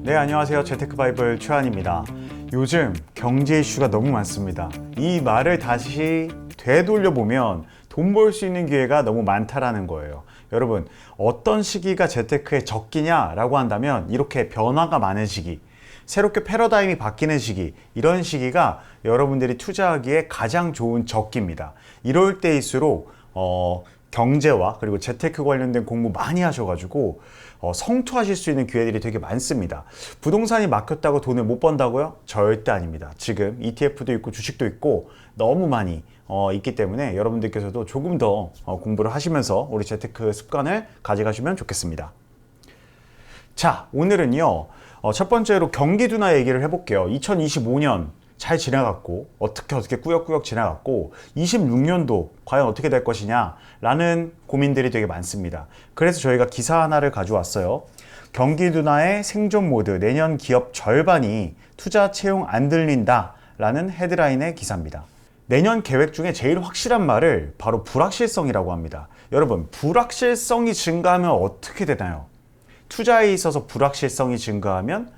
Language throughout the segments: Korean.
네, 안녕하세요. 재테크바이블 최한입니다. 요즘 경제 이슈가 너무 많습니다. 이 말을 다시 되돌려보면 돈 벌 수 있는 기회가 너무 많다라는 거예요. 여러분, 어떤 시기가 재테크의 적기냐라고 한다면 이렇게 변화가 많은 시기, 새롭게 패러다임이 바뀌는 시기, 이런 시기가 여러분들이 투자하기에 가장 좋은 적기입니다. 이럴 때일수록 경제와 그리고 재테크 관련된 공부 많이 하셔가지고 성투하실 수 있는 기회들이 되게 많습니다. 부동산이 막혔다고 돈을 못 번다고요? 절대 아닙니다. 지금 ETF도 있고 주식도 있고 너무 많이 있기 때문에 여러분들께서도 조금 더 공부를 하시면서 우리 재테크 습관을 가져가시면 좋겠습니다. 자, 오늘은요 첫 번째로 경기 둔화 얘기를 해볼게요. 2025년 잘 지나갔고 어떻게 꾸역꾸역 지나갔고 26년도 과연 어떻게 될 것이냐 라는 고민들이 되게 많습니다. 그래서 저희가 기사 하나를 가져왔어요. 경기 둔화의 생존 모드, 내년 기업 절반이 투자 채용 안 들린다 라는 헤드라인의 기사입니다. 내년 계획 중에 제일 확실한 말을 바로 불확실성이라고 합니다. 여러분, 불확실성이 증가하면 어떻게 되나요? 투자에 있어서 불확실성이 증가하면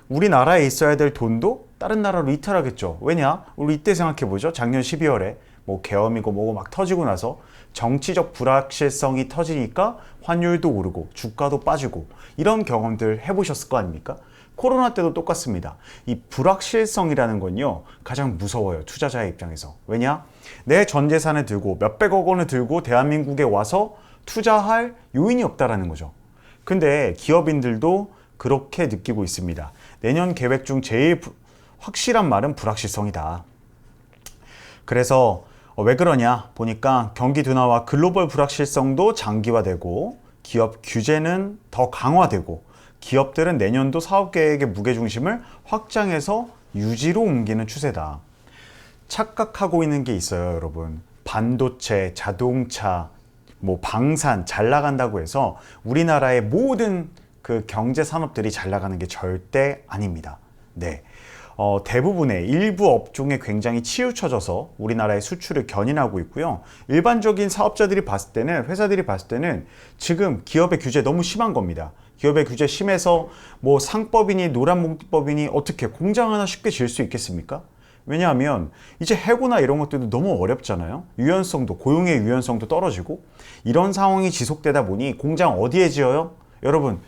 우리나라에 있어야 될 돈도 다른 나라로 이탈하겠죠. 왜냐? 우리 이때 생각해보죠. 작년 12월에 뭐 계엄이고 뭐고 막 터지고 나서 정치적 불확실성이 터지니까 환율도 오르고 주가도 빠지고 이런 경험들 해보셨을 거 아닙니까? 코로나 때도 똑같습니다. 이 불확실성이라는 건요 가장 무서워요. 투자자의 입장에서. 왜냐? 내 전 재산을 들고 몇백억 원을 들고 대한민국에 와서 투자할 요인이 없다라는 거죠. 근데 기업인들도 그렇게 느끼고 있습니다. 내년 계획 중 제일 확실한 말은 불확실성이다. 그래서 왜 그러냐 보니까 경기 둔화와 글로벌 불확실성도 장기화되고 기업 규제는 더 강화되고 기업들은 내년도 사업 계획의 무게중심을 확장해서 유지로 옮기는 추세다. 착각하고 있는 게 있어요, 여러분. 반도체, 자동차, 뭐 방산 잘 나간다고 해서 우리나라의 모든 그 경제 산업들이 잘 나가는 게 절대 아닙니다. 네. 대부분의 일부 업종에 굉장히 치우쳐져서 우리나라의 수출을 견인하고 있고요. 일반적인 사업자들이 봤을 때는, 회사들이 봤을 때는 지금 기업의 규제 너무 심한 겁니다. 기업의 규제 심해서 뭐 상법이니 노란봉투법이니 어떻게 공장 하나 쉽게 지을 수 있겠습니까? 왜냐하면 이제 해고나 이런 것들도 너무 어렵잖아요. 유연성도, 고용의 유연성도 떨어지고 이런 상황이 지속되다 보니 공장 어디에 지어요? 여러분,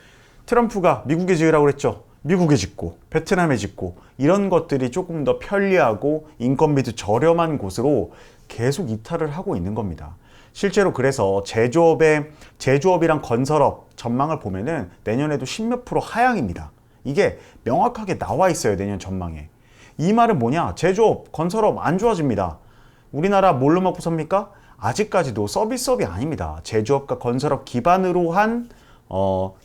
트럼프가 미국에 지으라고 그랬죠. 미국에 짓고 베트남에 짓고 이런 것들이 조금 더 편리하고 인건비도 저렴한 곳으로 계속 이탈을 하고 있는 겁니다. 실제로 그래서 제조업이랑 건설업 전망을 보면은 내년에도 10몇 프로 하향입니다. 이게 명확하게 나와 있어요. 내년 전망에. 이 말은 뭐냐? 제조업, 건설업 안 좋아집니다. 우리나라 뭘로 먹고 삽니까? 아직까지도 서비스업이 아닙니다. 제조업과 건설업 기반으로 한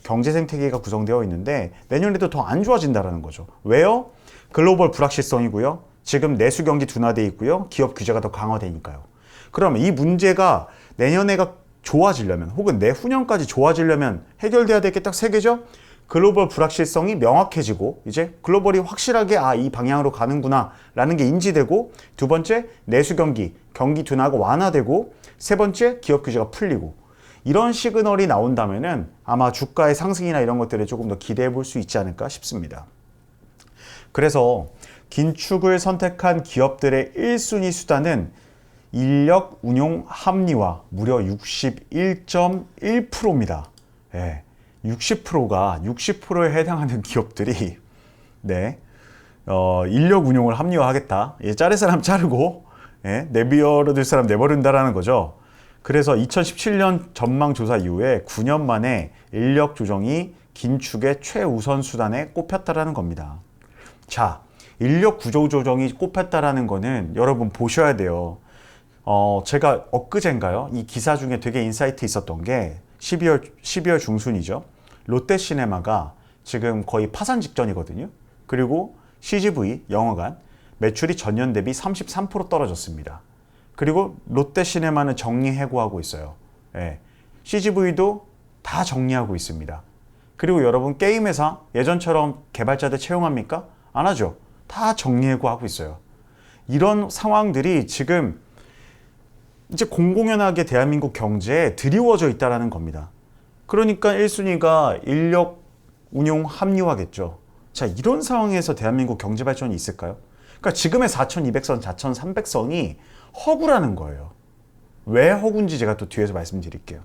경제 생태계가 구성되어 있는데 내년에도 더 안 좋아진다는 거죠. 왜요? 글로벌 불확실성이고요. 지금 내수 경기 둔화돼 있고요. 기업 규제가 더 강화되니까요. 그러면 이 문제가 내년에가 좋아지려면 혹은 내후년까지 좋아지려면 해결돼야 될 게 딱 세 개죠. 글로벌 불확실성이 명확해지고 이제 글로벌이 확실하게 이 방향으로 가는구나 라는 게 인지되고, 두 번째 내수 경기 둔화가 완화되고, 세 번째 기업 규제가 풀리고, 이런 시그널이 나온다면은 아마 주가의 상승이나 이런 것들을 조금 더 기대해 볼 수 있지 않을까 싶습니다. 그래서 긴축을 선택한 기업들의 1순위 수단은 인력 운용 합리화 무려 61.1%입니다. 예, 60%에 해당하는 기업들이 인력 운용을 합리화하겠다. 자를 사람 자르고 내버려둘 사람 내버린다라는 거죠. 그래서 2017년 전망조사 이후에 9년 만에 인력 조정이 긴축의 최우선 수단에 꼽혔다라는 겁니다. 자, 인력 구조 조정이 꼽혔다라는 거는 여러분 보셔야 돼요. 제가 엊그젠가요? 이 기사 중에 되게 인사이트 있었던 게 12월 중순이죠. 롯데시네마가 지금 거의 파산 직전이거든요. 그리고 CGV, 영화관 매출이 전년 대비 33% 떨어졌습니다. 그리고 롯데시네마는 정리해고하고 있어요. CGV도 다 정리하고 있습니다. 그리고 여러분, 게임회사 예전처럼 개발자들 채용합니까? 안 하죠. 다 정리해고하고 있어요. 이런 상황들이 지금 이제 공공연하게 대한민국 경제에 드리워져 있다는 겁니다. 그러니까 1순위가 인력 운용 합리화겠죠. 자, 이런 상황에서 대한민국 경제 발전이 있을까요? 그러니까 지금의 4,200선, 4,300선이 허구라는 거예요. 왜 허구인지 제가 또 뒤에서 말씀드릴게요.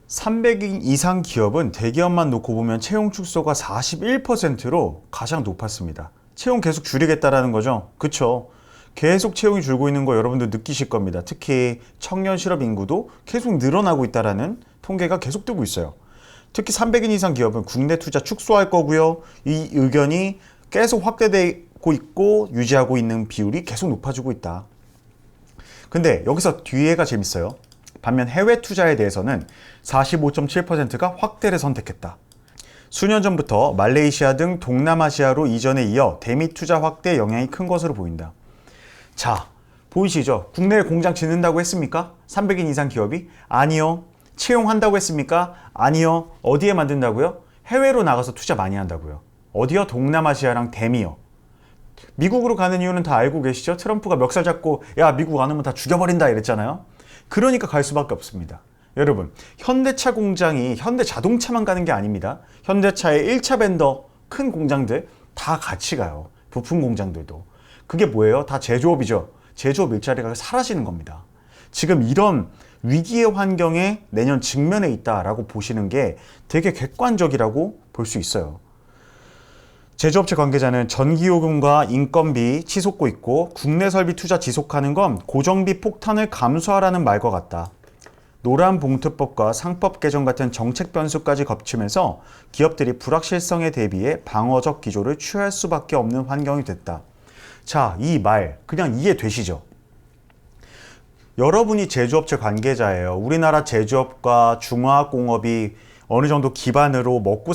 300인 이상 기업은 대기업만 놓고 보면 채용 축소가 41%로 가장 높았습니다. 채용 계속 줄이겠다라는 거죠. 그쵸? 계속 채용이 줄고 있는 거 여러분들 느끼실 겁니다. 특히 청년 실업 인구도 계속 늘어나고 있다라는 통계가 계속 뜨고 있어요. 특히 300인 이상 기업은 국내 투자 축소할 거고요. 이 의견이 계속 확대되고 있고 유지하고 있는 비율이 계속 높아지고 있다. 근데 여기서 뒤에가 재밌어요. 반면 해외 투자에 대해서는 45.7%가 확대를 선택했다. 수년 전부터 말레이시아 등 동남아시아로 이전에 이어 대미 투자 확대에 영향이 큰 것으로 보인다. 자, 보이시죠? 국내에 공장 짓는다고 했습니까? 300인 이상 기업이? 아니요. 채용한다고 했습니까? 아니요. 어디에 만든다고요? 해외로 나가서 투자 많이 한다고요. 어디요? 동남아시아랑 대미요. 미국으로 가는 이유는 다 알고 계시죠? 트럼프가 멱살 잡고 야, 미국 안 오면 다 죽여버린다 이랬잖아요. 그러니까 갈 수밖에 없습니다. 여러분, 현대차 공장이 현대자동차만 가는 게 아닙니다. 현대차의 1차 벤더 큰 공장들 다 같이 가요. 부품 공장들도. 그게 뭐예요? 다 제조업이죠. 제조업 일자리가 사라지는 겁니다. 지금 이런 위기의 환경에 내년 직면해 있다라고 보시는 게 되게 객관적이라고 볼 수 있어요. 제조업체 관계자는 전기요금과 인건비 치솟고 있고 국내 설비 투자 지속하는 건 고정비 폭탄을 감수하라는 말과 같다. 노란봉투법과 상법 개정 같은 정책 변수까지 겹치면서 기업들이 불확실성에 대비해 방어적 기조를 취할 수밖에 없는 환경이 됐다. 자, 이 말 그냥 이해되시죠? 여러분이 제조업체 관계자예요. 우리나라 제조업과 중화학공업이 어느 정도 기반으로 먹고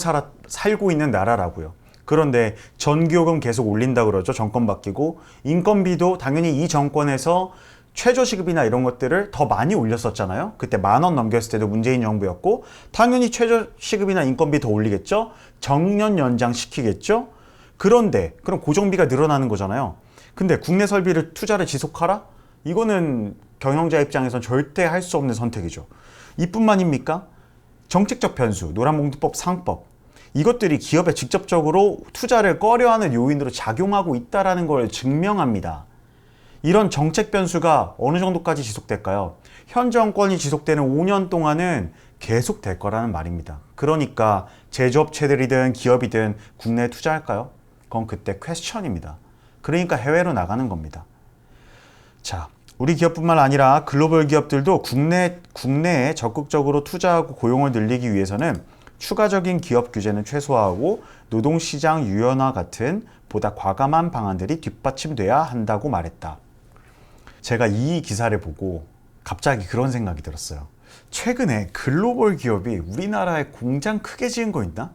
살고 있는 나라라고요. 그런데 전기요금 계속 올린다 그러죠. 정권 바뀌고 인건비도 당연히 이 정권에서 최저시급이나 이런 것들을 더 많이 올렸었잖아요. 그때 10,000원 넘겼을 때도 문재인 정부였고 당연히 최저시급이나 인건비 더 올리겠죠. 정년 연장시키겠죠. 그런데 그럼 고정비가 늘어나는 거잖아요. 근데 국내 설비를 투자를 지속하라? 이거는 경영자 입장에선 절대 할 수 없는 선택이죠. 이뿐만입니까? 정책적 변수, 노란봉투법, 상법 이것들이 기업에 직접적으로 투자를 꺼려하는 요인으로 작용하고 있다는 걸 증명합니다. 이런 정책 변수가 어느 정도까지 지속될까요? 현 정권이 지속되는 5년 동안은 계속될 거라는 말입니다. 그러니까 제조업체들이든 기업이든 국내에 투자할까요? 그건 그때 퀘스천입니다. 그러니까 해외로 나가는 겁니다. 자, 우리 기업뿐만 아니라 글로벌 기업들도 국내에 적극적으로 투자하고 고용을 늘리기 위해서는 추가적인 기업 규제는 최소화하고 노동시장 유연화 같은 보다 과감한 방안들이 뒷받침돼야 한다고 말했다. 제가 이 기사를 보고 갑자기 그런 생각이 들었어요. 최근에 글로벌 기업이 우리나라에 공장 크게 지은 거 있나?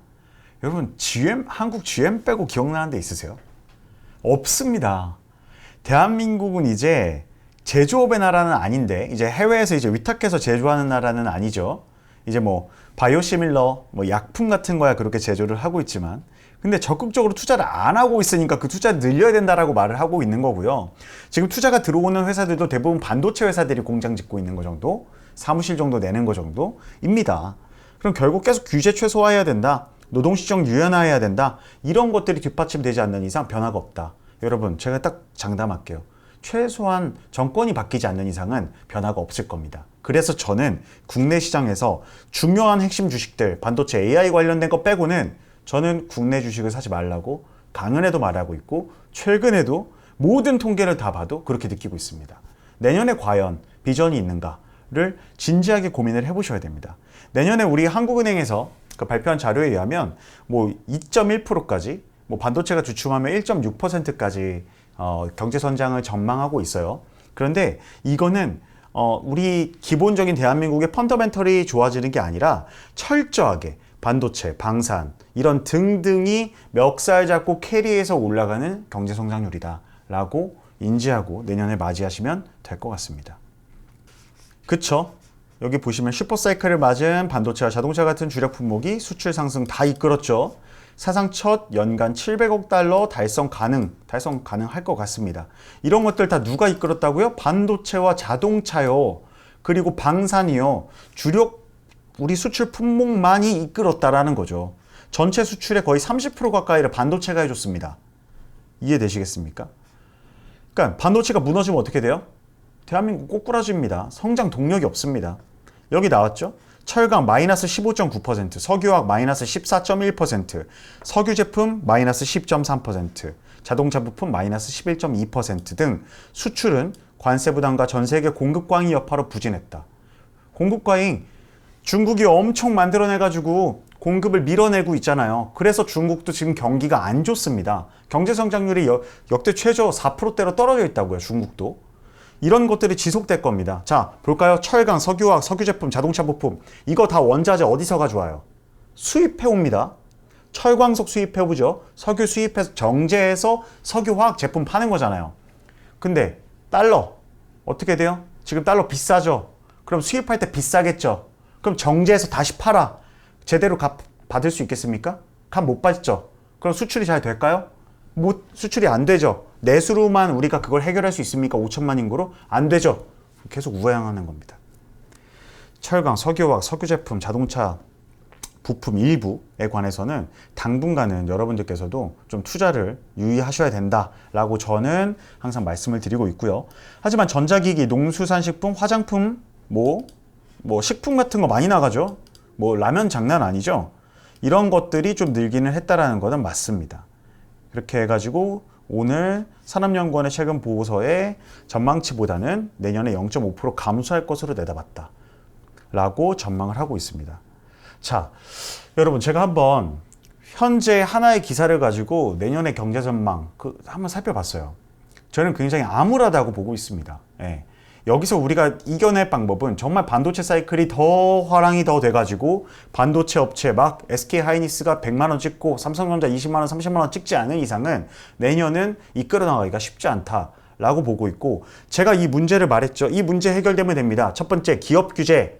여러분, 한국 GM 빼고 기억나는 데 있으세요? 없습니다. 대한민국은 이제 제조업의 나라는 아닌데 이제 해외에서 이제 위탁해서 제조하는 나라는 아니죠. 이제 뭐 바이오시밀러, 뭐 약품 같은 거야 그렇게 제조를 하고 있지만 근데 적극적으로 투자를 안 하고 있으니까 그 투자를 늘려야 된다라고 말을 하고 있는 거고요. 지금 투자가 들어오는 회사들도 대부분 반도체 회사들이 공장 짓고 있는 거 정도, 사무실 정도 내는 거 정도입니다. 그럼 결국 계속 규제 최소화해야 된다. 노동시장 유연화해야 된다. 이런 것들이 뒷받침되지 않는 이상 변화가 없다. 여러분, 제가 딱 장담할게요. 최소한 정권이 바뀌지 않는 이상은 변화가 없을 겁니다. 그래서 저는 국내 시장에서 중요한 핵심 주식들, 반도체 AI 관련된 거 빼고는 저는 국내 주식을 사지 말라고 강연에도 말하고 있고 최근에도 모든 통계를 다 봐도 그렇게 느끼고 있습니다. 내년에 과연 비전이 있는가를 진지하게 고민을 해보셔야 됩니다. 내년에 우리 한국은행에서 그 발표한 자료에 의하면 뭐 2.1%까지 뭐 반도체가 주춤하면 1.6%까지 경제 성장을 전망하고 있어요. 그런데 이거는 우리 기본적인 대한민국의 펀더멘털이 좋아지는 게 아니라 철저하게 반도체, 방산 이런 등등이 멱살 잡고 캐리해서 올라가는 경제 성장률이다 라고 인지하고 내년에 맞이하시면 될 것 같습니다. 그쵸? 여기 보시면 슈퍼사이클을 맞은 반도체와 자동차 같은 주력 품목이 수출 상승 다 이끌었죠. 사상 첫 연간 700억 달러 달성 가능할 것 같습니다. 이런 것들 다 누가 이끌었다고요? 반도체와 자동차요. 그리고 방산이요. 주력 우리 수출 품목만이 이끌었다라는 거죠. 전체 수출의 거의 30% 가까이를 반도체가 해줬습니다. 이해되시겠습니까? 그러니까 반도체가 무너지면 어떻게 돼요? 대한민국 꼬꾸라집니다. 성장 동력이 없습니다. 여기 나왔죠? 철강 마이너스 15.9%, 석유화학 마이너스 14.1%, 석유 제품 마이너스 10.3%, 자동차 부품 마이너스 11.2% 등 수출은 관세 부담과 전 세계 공급 과잉 여파로 부진했다. 공급 과잉, 중국이 엄청 만들어내가지고 공급을 밀어내고 있잖아요. 그래서 중국도 지금 경기가 안 좋습니다. 경제 성장률이 역대 최저 4%대로 떨어져 있다고요, 중국도. 이런 것들이 지속될 겁니다. 자, 볼까요? 철강, 석유화학, 석유 제품, 자동차 부품. 이거 다 원자재 어디서 가져와요? 수입해옵니다. 철광석 수입해오죠. 석유 수입해서 정제해서 석유화학 제품 파는 거잖아요. 근데 달러 어떻게 돼요? 지금 달러 비싸죠? 그럼 수입할 때 비싸겠죠? 그럼 정제해서 다시 팔아. 제대로 값 받을 수 있겠습니까? 값 못 받죠? 그럼 수출이 잘 될까요? 수출이 안 되죠. 내수로만 우리가 그걸 해결할 수 있습니까? 5천만 인구로? 안 되죠. 계속 우회항하는 겁니다. 철강, 석유화학, 석유 제품, 자동차 부품 일부에 관해서는 당분간은 여러분들께서도 좀 투자를 유의하셔야 된다라고 저는 항상 말씀을 드리고 있고요. 하지만 전자기기, 농수산식품, 화장품, 뭐 식품 같은 거 많이 나가죠. 라면 장난 아니죠. 이런 것들이 좀 늘기는 했다라는 것은 맞습니다. 그렇게 해가지고 오늘 산업연구원의 최근 보고서에 전망치보다는 내년에 0.5% 감소할 것으로 내다봤다 라고 전망을 하고 있습니다. 자, 여러분 제가 한번 현재 하나의 기사를 가지고 내년의 경제 전망 한번 살펴봤어요. 저는 굉장히 암울하다고 보고 있습니다. 예. 여기서 우리가 이겨낼 방법은 정말 반도체 사이클이 화랑이 더 돼가지고 반도체 업체 막 SK 하이닉스가 100만 원 찍고 삼성전자 20만 원, 30만 원 찍지 않은 이상은 내년은 이끌어 나가기가 쉽지 않다라고 보고 있고, 제가 이 문제를 말했죠. 이 문제 해결되면 됩니다. 첫 번째, 기업 규제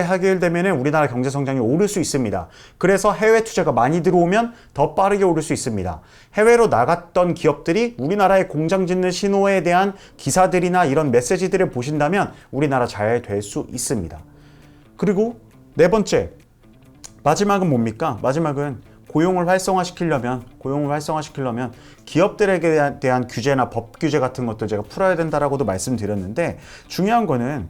해결되면 우리나라 경제 성장이 오를 수 있습니다. 그래서 해외 투자가 많이 들어오면 더 빠르게 오를 수 있습니다. 해외로 나갔던 기업들이 우리나라에 공장 짓는 신호에 대한 기사들이나 이런 메시지들을 보신다면 우리나라 잘 될 수 있습니다. 그리고 네 번째, 마지막은 뭡니까? 마지막은 고용을 활성화시키려면 기업들에 대한 규제나 법 규제 같은 것도 제가 풀어야 된다라고도 말씀드렸는데, 중요한 거는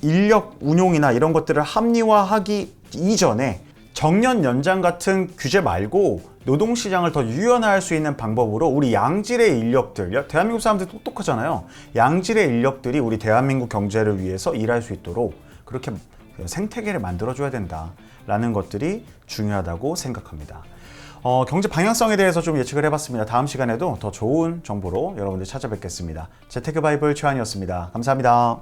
인력 운용이나 이런 것들을 합리화하기 이전에 정년 연장 같은 규제 말고 노동시장을 더 유연화할 수 있는 방법으로 우리 양질의 인력들, 대한민국 사람들 똑똑하잖아요. 양질의 인력들이 우리 대한민국 경제를 위해서 일할 수 있도록 그렇게 생태계를 만들어줘야 된다라는 것들이 중요하다고 생각합니다. 경제 방향성에 대해서 좀 예측을 해봤습니다. 다음 시간에도 더 좋은 정보로 여러분들 찾아뵙겠습니다. 재테크 바이블 최한이었습니다. 감사합니다.